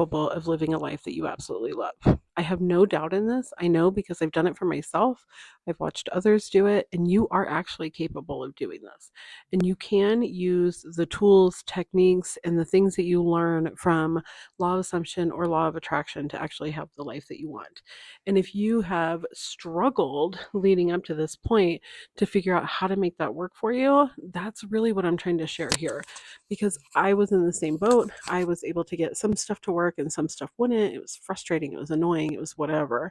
capable of living a life that you absolutely love. I have no doubt in this. I know because I've done it for myself. I've watched others do it, and you are actually capable of doing this. And you can use the tools, techniques, and the things that you learn from law of assumption or law of attraction to actually have the life that you want. And if you have struggled leading up to this point to figure out how to make that work for you, that's really what I'm trying to share here, because I was in the same boat. I was able to get some stuff to work and some stuff wouldn't. It was frustrating, it was annoying, it was whatever.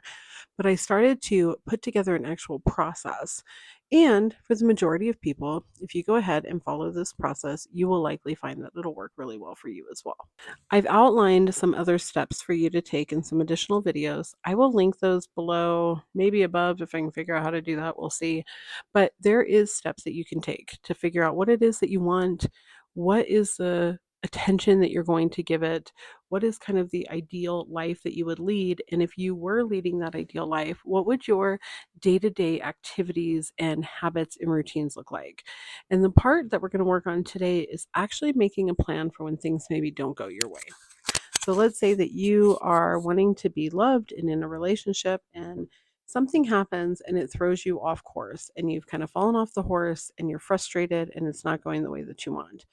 But I started to put together an actual process. And for the majority of people, if you go ahead and follow this process, you will likely find that it'll work really well for you as well. I've outlined some other steps for you to take in some additional videos. I will link those below, maybe above if I can figure out how to do that, we'll see. But there is steps that you can take to figure out what it is that you want, what is the attention that you're going to give it, what is kind of the ideal life that you would lead, and if you were leading that ideal life, what would your day-to-day activities and habits and routines look like? And the part that we're going to work on today is actually making a plan for when things maybe don't go your way. So let's say that you are wanting to be loved and in a relationship, and something happens and it throws you off course, and you've kind of fallen off the horse and you're frustrated and it's not going the way that you want.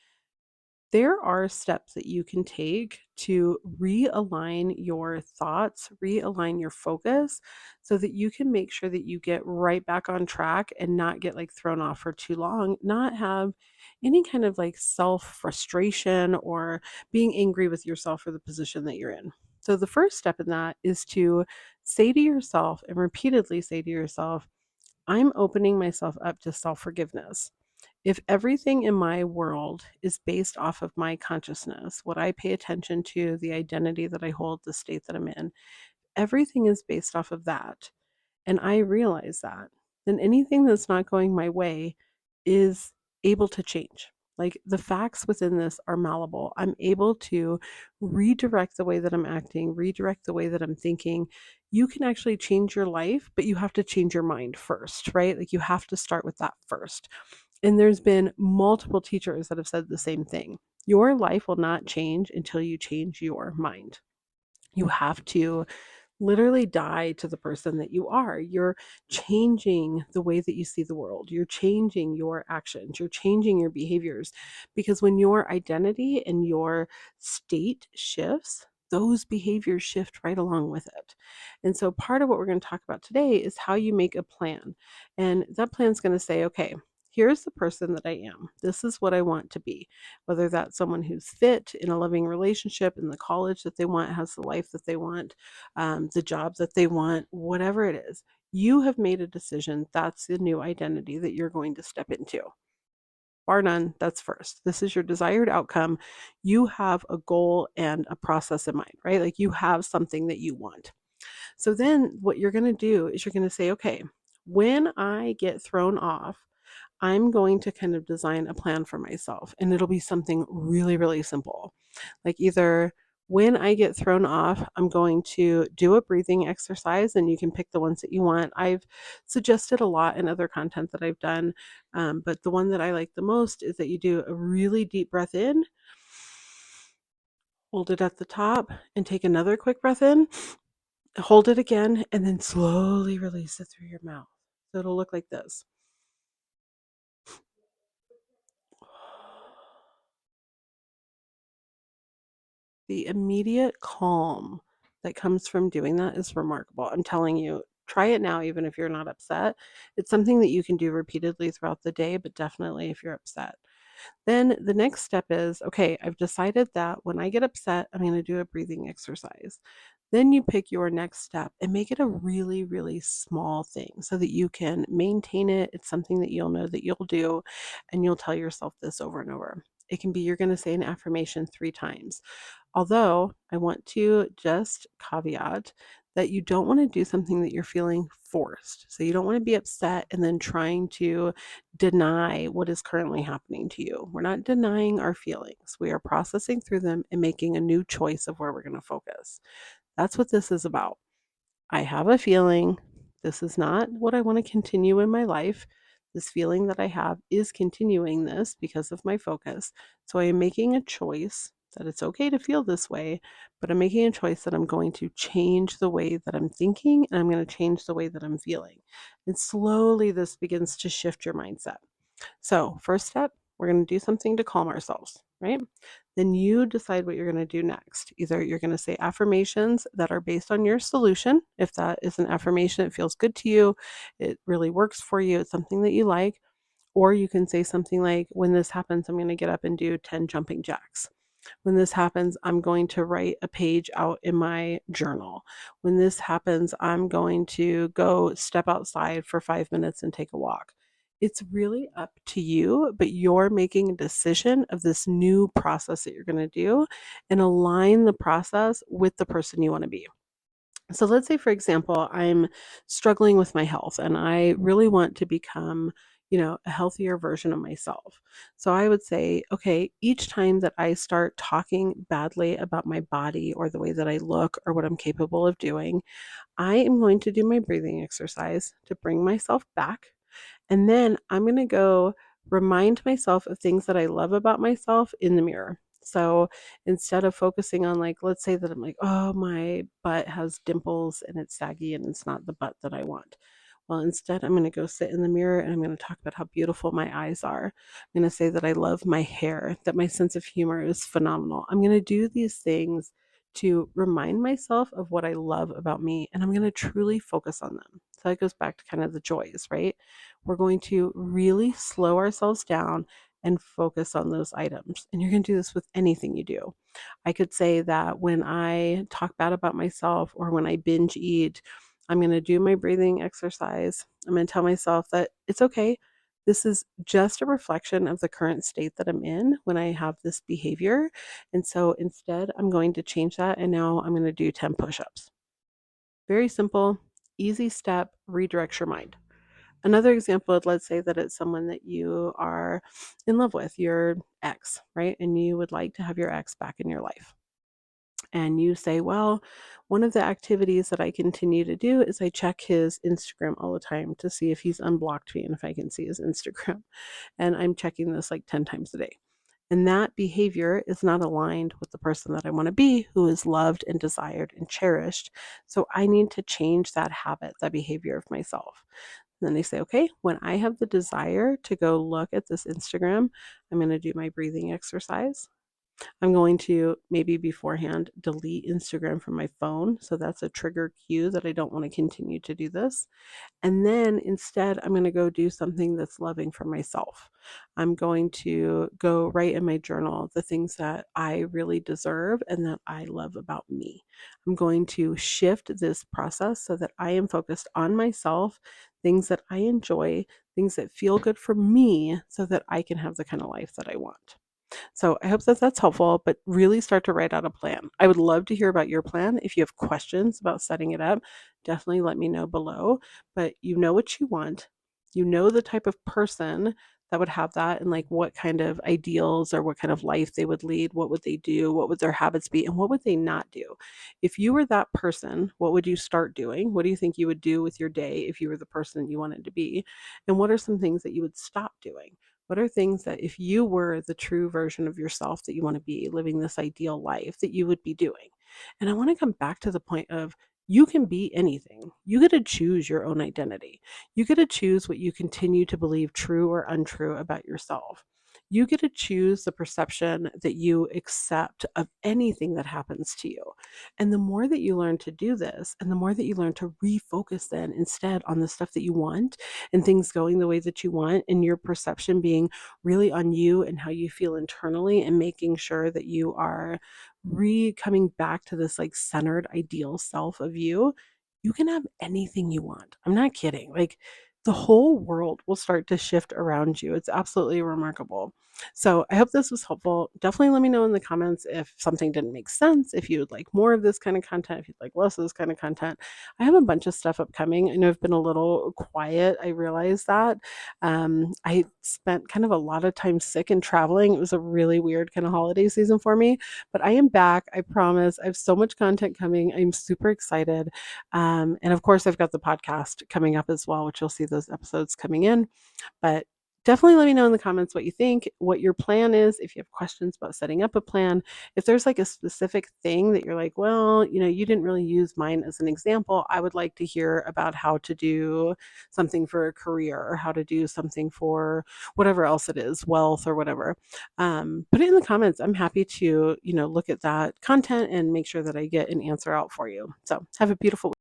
There are steps that you can take to realign your thoughts, realign your focus so that you can make sure that you get right back on track and not get like thrown off for too long, not have any kind of like self frustration or being angry with yourself for the position that you're in. So, the first step in that is to say to yourself and repeatedly say to yourself, I'm opening myself up to self forgiveness. If everything in my world is based off of my consciousness, what I pay attention to, the identity that I hold, the state that I'm in, everything is based off of that. And I realize that, then anything that's not going my way is able to change. Like the facts within this are malleable. I'm able to redirect the way that I'm acting, redirect the way that I'm thinking. You can actually change your life, but you have to change your mind first, right? Like you have to start with that first. And there's been multiple teachers that have said the same thing. Your life will not change until you change your mind. You have to literally die to the person that you are. You're changing the way that you see the world. You're changing your actions. You're changing your behaviors. Because when your identity and your state shifts, those behaviors shift right along with it. And so, part of what we're going to talk about today is how you make a plan. And that plan is going to say, okay, here's the person that I am. This is what I want to be. Whether that's someone who's fit in a loving relationship, in the college that they want, has the life that they want, the job that they want, whatever it is, you have made a decision. That's the new identity that you're going to step into. Bar none, that's first. This is your desired outcome. You have a goal and a process in mind, right? Like you have something that you want. So then what you're going to do is you're going to say, okay, when I get thrown off, I'm going to kind of design a plan for myself, and it'll be something really, really simple. Like either when I get thrown off, I'm going to do a breathing exercise, and you can pick the ones that you want. I've suggested a lot in other content that I've done, but the one that I like the most is that you do a really deep breath in, hold it at the top, and take another quick breath in, hold it again, and then slowly release it through your mouth. So it'll look like this. The immediate calm that comes from doing that is remarkable. I'm telling you, try it now, even if you're not upset. It's something that you can do repeatedly throughout the day, but definitely if you're upset. Then the next step is okay, I've decided that when I get upset, I'm going to do a breathing exercise. Then you pick your next step and make it a really, really small thing so that you can maintain it. It's something that you'll know that you'll do, and you'll tell yourself this over and over. It can be you're going to say an affirmation 3 times. Although I want to just caveat that you don't want to do something that you're feeling forced. So you don't want to be upset and then trying to deny what is currently happening to you. We're not denying our feelings. We are processing through them and making a new choice of where we're going to focus. That's what this is about. I have a feeling. This is not what I want to continue in my life. This feeling that I have is continuing this because of my focus. So I am making a choice that it's okay to feel this way, but I'm making a choice that I'm going to change the way that I'm thinking and I'm going to change the way that I'm feeling. And slowly this begins to shift your mindset. So, first step, we're going to do something to calm ourselves, right? Then you decide what you're going to do next. Either you're going to say affirmations that are based on your solution. If that is an affirmation that feels good to you, it really works for you, it's something that you like. Or you can say something like, when this happens, I'm going to get up and do 10 jumping jacks. When this happens, I'm going to write a page out in my journal. When this happens, I'm going to go step outside for 5 minutes and take a walk. It's really up to you, but you're making a decision of this new process that you're going to do and align the process with the person you want to be. So let's say, for example, I'm struggling with my health and I really want to become, a healthier version of myself. So I would say, okay, each time that I start talking badly about my body or the way that I look or what I'm capable of doing, I am going to do my breathing exercise to bring myself back. And then I'm going to go remind myself of things that I love about myself in the mirror. So instead of focusing on, like, let's say that I'm like, oh, my butt has dimples and it's saggy and it's not the butt that I want. Well, instead, I'm going to go sit in the mirror and I'm going to talk about how beautiful my eyes are. I'm going to say that I love my hair, that my sense of humor is phenomenal. I'm going to do these things to remind myself of what I love about me, and I'm going to truly focus on them. So that goes back to kind of the joys, right? We're going to really slow ourselves down and focus on those items. And you're going to do this with anything you do. I could say that when I talk bad about myself or when I binge eat, I'm going to do my breathing exercise. I'm going to tell myself that it's okay. This is just a reflection of the current state that I'm in when I have this behavior. And so instead, I'm going to change that. And now I'm going to do 10 push ups. Very simple, easy step, redirects your mind. Another example, let's say that it's someone that you are in love with, your ex, right? And you would like to have your ex back in your life. And you say, well, one of the activities that I continue to do is I check his Instagram all the time to see if he's unblocked me and if I can see his Instagram. And I'm checking this like 10 times a day. And that behavior is not aligned with the person that I want to be, who is loved and desired and cherished. So I need to change that habit, that behavior of myself. And then they say, okay, when I have the desire to go look at this Instagram, I'm going to do my breathing exercise. I'm going to maybe beforehand delete Instagram from my phone. So that's a trigger cue that I don't want to continue to do this. And then instead, I'm going to go do something that's loving for myself. I'm going to go write in my journal the things that I really deserve and that I love about me. I'm going to shift this process so that I am focused on myself, things that I enjoy, things that feel good for me, so that I can have the kind of life that I want. So I hope that that's helpful, but really start to write out a plan. I would love to hear about your plan. If you have questions about setting it up, definitely let me know below. But you know what you want, you know the type of person that would have that, and like what kind of ideals or what kind of life they would lead, what would they do, what would their habits be, and what would they not do. If you were that person, what would you start doing? What do you think you would do with your day if you were the person you wanted to be? And what are some things that you would stop doing? What are things that, if you were the true version of yourself that you want to be, living this ideal life, that you would be doing? And I want to come back to the point of, you can be anything. You get to choose your own identity. You get to choose what you continue to believe true or untrue about yourself. You get to choose the perception that you accept of anything that happens to you. And the more that you learn to do this, and the more that you learn to refocus then instead on the stuff that you want and things going the way that you want, and your perception being really on you and how you feel internally, and making sure that you are coming back to this like centered ideal self of you, you can have anything you want. I'm not kidding. Like, the whole world will start to shift around you. It's absolutely remarkable. So I hope this was helpful. Definitely let me know in the comments if something didn't make sense, if you would like more of this kind of content, if you'd like less of this kind of content. I have a bunch of stuff upcoming. I know I've been a little quiet. I realize that. I spent kind of a lot of time sick and traveling. It was a really weird kind of holiday season for me, but I am back. I promise. I have so much content coming. I'm super excited. And of course, I've got the podcast coming up as well, which you'll see those episodes coming in. But definitely let me know in the comments what you think, what your plan is, if you have questions about setting up a plan. If there's like a specific thing that you're like, well, you didn't really use mine as an example, I would like to hear about how to do something for a career or how to do something for whatever else it is, wealth or whatever. Put it in the comments. I'm happy to, look at that content and make sure that I get an answer out for you. So have a beautiful